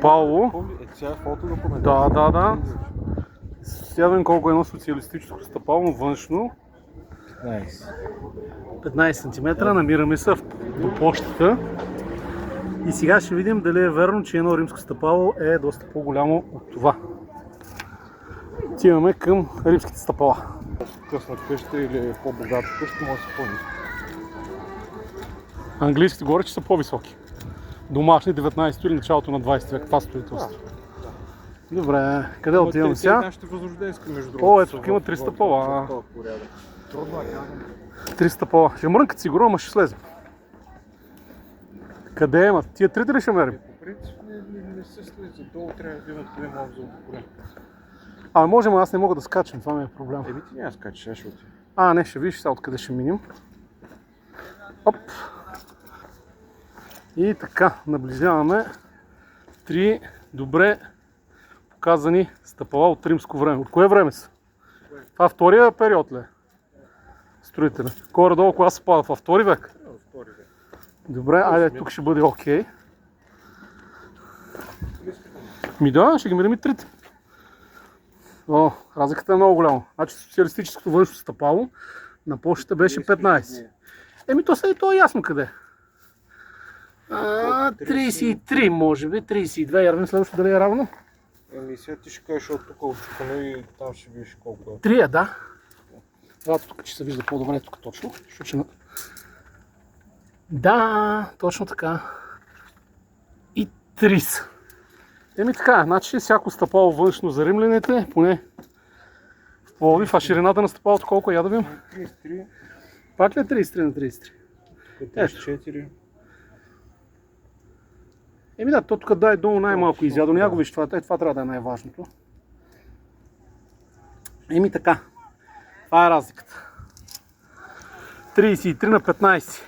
стъпало. Сега фотодокумент. Да. Сега да видим колко е едно социалистическо стъпало външно. 15 см, намираме се до почтата. И сега ще видим дали е верно, че едно римско стъпало е доста по-голямо от това. Отиваме към римските стъпала. Късна къща или по-богата къща, може да се по-ниско. Английските горе, че са по-високи. Домашни 19 или началото на 20 век. Това строителство. Добре, къде отиваме сега? Нашите възрожденски, между другото. О, ето тук има 3 стъпала. Трудно е. 3 стъпала. Ще мрънкат сигурно, ама ще слезем. Къде имат? Тия трите ли ще мерим? По принцип не се слиза. Долу трябва да имат къде мога за упорен. Можем, аз не мога да скачам, това ми е проблем. Ти няма скачаш, аз ще отивам. Не, ще видиш сега откъде ще минем. Оп! И така, наближаваме 3 добре показани стъпала от римско време. От кое време са? Това втория период ли е? Строителя. Горе-долу кога се пада? Във втори век? Втори век. Добре, айде тук ще бъде окей. Да, ще ги мерим и трите. Разликата е много голяма. Значи социалистическото външно стъпало на почтата беше 15. То е ясно къде. 33 може би, 32. Ярвин следващо дали е равно? Сега ти ще кажеш от тук отчупано и там ще видиш колко е. 3 да. Това тук, че се вижда по-добре тук точно. Да, точно така. И 30. Така, значи всяко стъпало външно за римляните, поне в Пловдив, а ширината на стъпалото колко е, я да видим? 33. Пак ли е 33 на 33? 34. То тук дай долу най-малко изядо, няма го виж, това трябва да е най-важното. Така, това е разликата. 33 на 15.